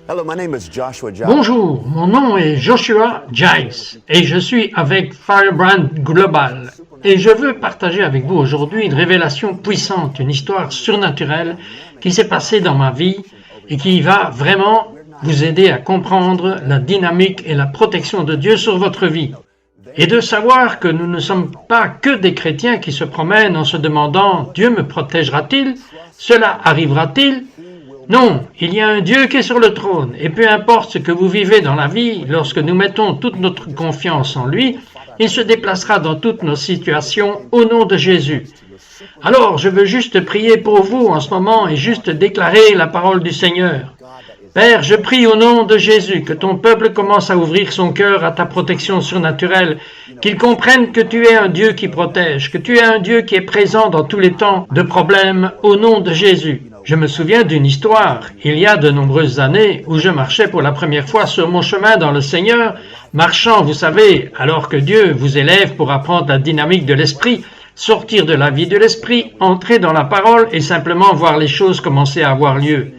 Bonjour, mon nom est Joshua Giles et je suis avec Firebrand Global et je veux partager avec vous aujourd'hui une révélation puissante, une histoire surnaturelle qui s'est passée dans ma vie et qui va vraiment vous aider à comprendre la dynamique et la protection de Dieu sur votre vie. Et de savoir que nous ne sommes pas que des chrétiens qui se promènent en se demandant « Dieu me protégera-t-il? Cela arrivera-t-il ?» Non, il y a un Dieu qui est sur le trône, et peu importe ce que vous vivez dans la vie, lorsque nous mettons toute notre confiance en lui, il se déplacera dans toutes nos situations au nom de Jésus. Alors, je veux juste prier pour vous en ce moment et juste déclarer la parole du Seigneur. Père, je prie au nom de Jésus que ton peuple commence à ouvrir son cœur à ta protection surnaturelle, qu'il comprenne que tu es un Dieu qui protège, que tu es un Dieu qui est présent dans tous les temps de problèmes au nom de Jésus. Je me souviens d'une histoire, il y a de nombreuses années, où je marchais pour la première fois sur mon chemin dans le Seigneur, marchant, vous savez, alors que Dieu vous élève pour apprendre la dynamique de l'esprit, sortir de la vie de l'esprit, entrer dans la parole et simplement voir les choses commencer à avoir lieu.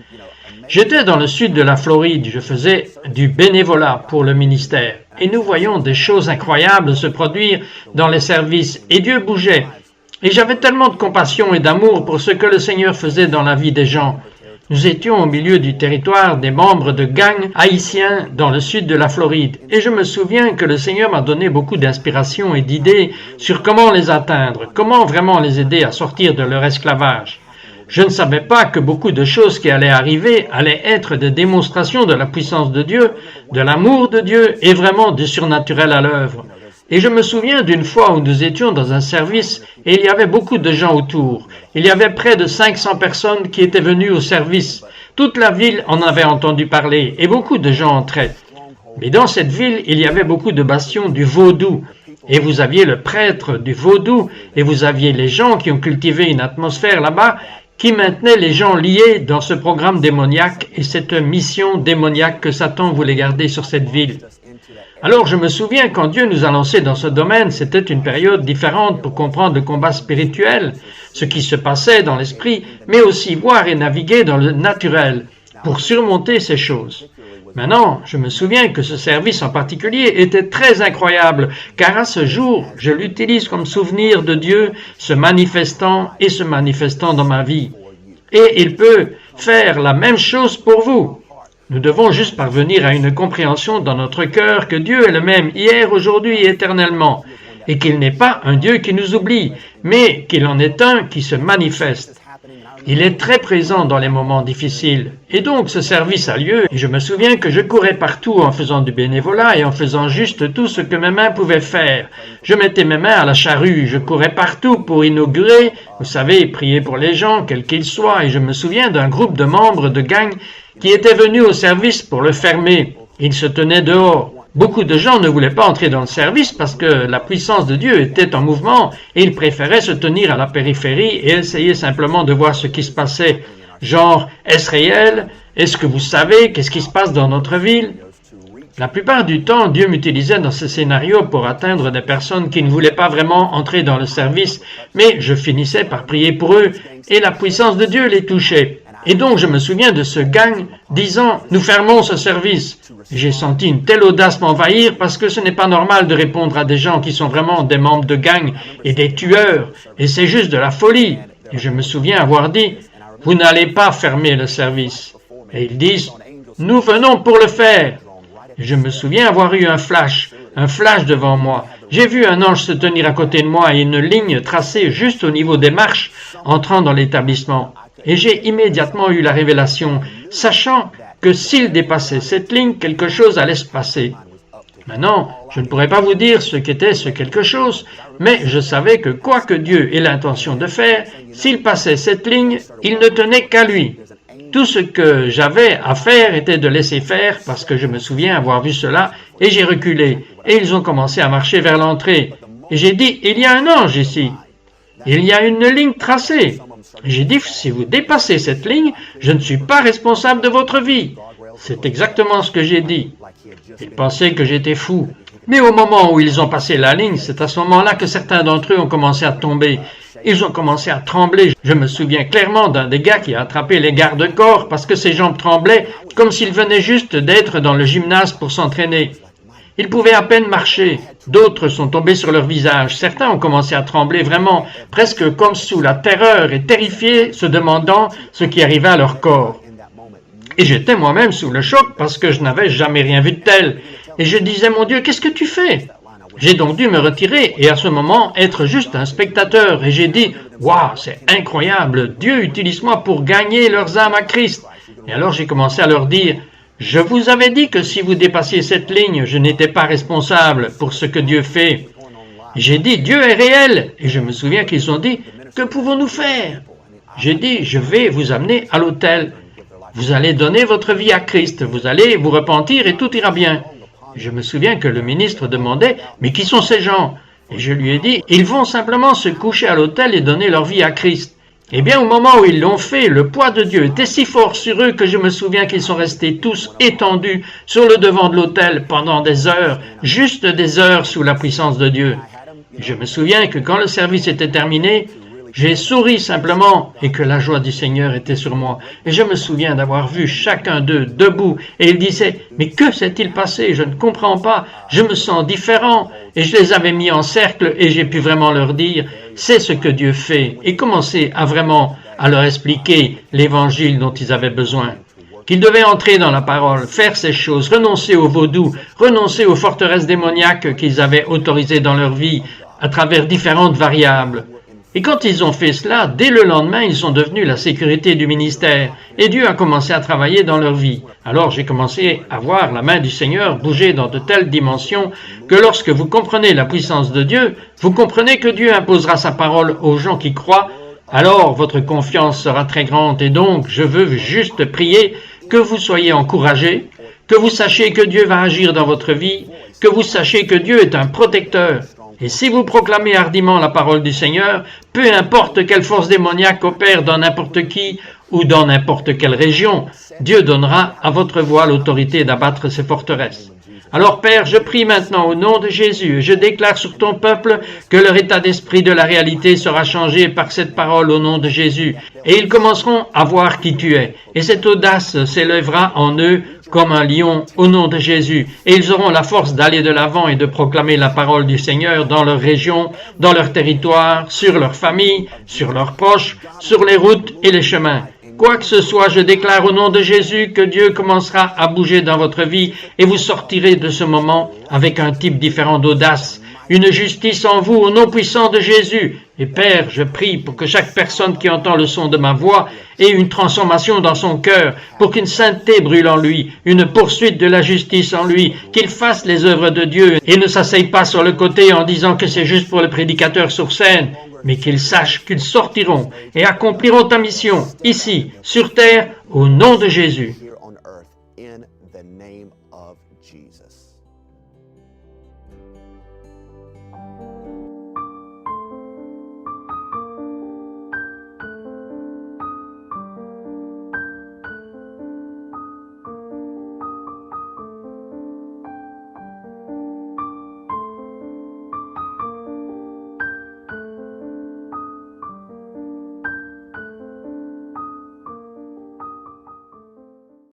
J'étais dans le sud de la Floride, je faisais du bénévolat pour le ministère, et nous voyions des choses incroyables se produire dans les services, et Dieu bougeait. Et j'avais tellement de compassion et d'amour pour ce que le Seigneur faisait dans la vie des gens. Nous étions au milieu du territoire des membres de gangs haïtiens dans le sud de la Floride. Et je me souviens que le Seigneur m'a donné beaucoup d'inspiration et d'idées sur comment les atteindre, comment vraiment les aider à sortir de leur esclavage. Je ne savais pas que beaucoup de choses qui allaient arriver allaient être des démonstrations de la puissance de Dieu, de l'amour de Dieu et vraiment du surnaturel à l'œuvre. Et je me souviens d'une fois où nous étions dans un service et il y avait beaucoup de gens autour. Il y avait près de 500 personnes qui étaient venues au service. Toute la ville en avait entendu parler et beaucoup de gens entraient. Mais dans cette ville, il y avait beaucoup de bastions du vaudou. Et vous aviez le prêtre du vaudou et vous aviez les gens qui ont cultivé une atmosphère là-bas qui maintenait les gens liés dans ce programme démoniaque et cette mission démoniaque que Satan voulait garder sur cette ville. Alors je me souviens quand Dieu nous a lancés dans ce domaine, c'était une période différente pour comprendre le combat spirituel, ce qui se passait dans l'esprit, mais aussi voir et naviguer dans le naturel pour surmonter ces choses. Maintenant, je me souviens que ce service en particulier était très incroyable, car à ce jour, je l'utilise comme souvenir de Dieu se manifestant dans ma vie. Et il peut faire la même chose pour vous. Nous devons juste parvenir à une compréhension dans notre cœur que Dieu est le même hier, aujourd'hui et éternellement, et qu'il n'est pas un Dieu qui nous oublie, mais qu'il en est un qui se manifeste. Il est très présent dans les moments difficiles. Et donc ce service a lieu, et je me souviens que je courais partout en faisant du bénévolat et en faisant juste tout ce que mes mains pouvaient faire. Je mettais mes mains à la charrue, je courais partout pour inaugurer, vous savez, prier pour les gens, quels qu'ils soient, et je me souviens d'un groupe de membres de gang qui étaient venus au service pour le fermer. Ils se tenaient dehors. Beaucoup de gens ne voulaient pas entrer dans le service parce que la puissance de Dieu était en mouvement et ils préféraient se tenir à la périphérie et essayer simplement de voir ce qui se passait. Genre, est-ce réel? Est-ce que vous savez qu'est-ce qui se passe dans notre ville? La plupart du temps, Dieu m'utilisait dans ce scénario pour atteindre des personnes qui ne voulaient pas vraiment entrer dans le service, mais je finissais par prier pour eux et la puissance de Dieu les touchait. Et donc je me souviens de ce gang disant « Nous fermons ce service ». J'ai senti une telle audace m'envahir parce que ce n'est pas normal de répondre à des gens qui sont vraiment des membres de gang et des tueurs. Et c'est juste de la folie. Et je me souviens avoir dit « Vous n'allez pas fermer le service ». Et ils disent « Nous venons pour le faire ». Et je me souviens avoir eu un flash devant moi. J'ai vu un ange se tenir à côté de moi et une ligne tracée juste au niveau des marches entrant dans l'établissement. Et j'ai immédiatement eu la révélation, sachant que s'il dépassait cette ligne, quelque chose allait se passer. Maintenant, je ne pourrais pas vous dire ce qu'était ce quelque chose, mais je savais que quoi que Dieu ait l'intention de faire, s'il passait cette ligne, il ne tenait qu'à lui. Tout ce que j'avais à faire était de laisser faire, parce que je me souviens avoir vu cela, et j'ai reculé, et ils ont commencé à marcher vers l'entrée. Et j'ai dit, il y a un ange ici. Il y a une ligne tracée. J'ai dit, si vous dépassez cette ligne, je ne suis pas responsable de votre vie. C'est exactement ce que j'ai dit. Ils pensaient que j'étais fou. Mais au moment où ils ont passé la ligne, c'est à ce moment-là que certains d'entre eux ont commencé à tomber. Ils ont commencé à trembler. Je me souviens clairement d'un des gars qui a attrapé les garde-corps parce que ses jambes tremblaient comme s'il venait juste d'être dans le gymnase pour s'entraîner. Ils pouvaient à peine marcher. D'autres sont tombés sur leur visage. Certains ont commencé à trembler vraiment, presque comme sous la terreur et terrifiés, se demandant ce qui arrivait à leur corps. Et j'étais moi-même sous le choc parce que je n'avais jamais rien vu de tel. Et je disais, mon Dieu, qu'est-ce que tu fais? J'ai donc dû me retirer et à ce moment être juste un spectateur. Et j'ai dit, waouh, c'est incroyable, Dieu utilise-moi pour gagner leurs âmes à Christ. Et alors j'ai commencé à leur dire, je vous avais dit que si vous dépassiez cette ligne, je n'étais pas responsable pour ce que Dieu fait. J'ai dit, Dieu est réel. Et je me souviens qu'ils ont dit, que pouvons-nous faire? J'ai dit, je vais vous amener à l'autel. Vous allez donner votre vie à Christ, vous allez vous repentir et tout ira bien. Je me souviens que le ministre demandait, mais qui sont ces gens? Et je lui ai dit, ils vont simplement se coucher à l'autel et donner leur vie à Christ. Eh bien, au moment où ils l'ont fait, le poids de Dieu était si fort sur eux que je me souviens qu'ils sont restés tous étendus sur le devant de l'autel pendant des heures, juste des heures sous la puissance de Dieu. Et je me souviens que quand le service était terminé, j'ai souri simplement et que la joie du Seigneur était sur moi. Et je me souviens d'avoir vu chacun d'eux debout et ils disaient « Mais que s'est-il passé? Je ne comprends pas, je me sens différent. » Et je les avais mis en cercle et j'ai pu vraiment leur dire « C'est ce que Dieu fait. » et commencer à vraiment à leur expliquer l'évangile dont ils avaient besoin. Qu'ils devaient entrer dans la parole, faire ces choses, renoncer au vaudou, renoncer aux forteresses démoniaques qu'ils avaient autorisées dans leur vie à travers différentes variables. Et quand ils ont fait cela, dès le lendemain, ils sont devenus la sécurité du ministère. Et Dieu a commencé à travailler dans leur vie. Alors j'ai commencé à voir la main du Seigneur bouger dans de telles dimensions que lorsque vous comprenez la puissance de Dieu, vous comprenez que Dieu imposera sa parole aux gens qui croient, alors votre confiance sera très grande. Et donc, je veux juste prier que vous soyez encouragés, que vous sachiez que Dieu va agir dans votre vie, que vous sachiez que Dieu est un protecteur. Et si vous proclamez hardiment la parole du Seigneur, peu importe quelle force démoniaque opère dans n'importe qui ou dans n'importe quelle région, Dieu donnera à votre voix l'autorité d'abattre ces forteresses. Alors Père, je prie maintenant au nom de Jésus et je déclare sur ton peuple que leur état d'esprit de la réalité sera changé par cette parole au nom de Jésus. Et ils commenceront à voir qui tu es. Et cette audace s'élèvera en eux comme un lion au nom de Jésus. Et ils auront la force d'aller de l'avant et de proclamer la parole du Seigneur dans leur région, dans leur territoire, sur leur famille, sur leurs proches, sur les routes et les chemins. Quoi que ce soit, je déclare au nom de Jésus que Dieu commencera à bouger dans votre vie et vous sortirez de ce moment avec un type différent d'audace, une justice en vous au nom puissant de Jésus. Et Père, je prie pour que chaque personne qui entend le son de ma voix ait une transformation dans son cœur, pour qu'une sainteté brûle en lui, une poursuite de la justice en lui, qu'il fasse les œuvres de Dieu et ne s'asseye pas sur le côté en disant que c'est juste pour le prédicateur sur scène, mais qu'ils sachent qu'ils sortiront et accompliront ta mission, ici, sur terre, au nom de Jésus.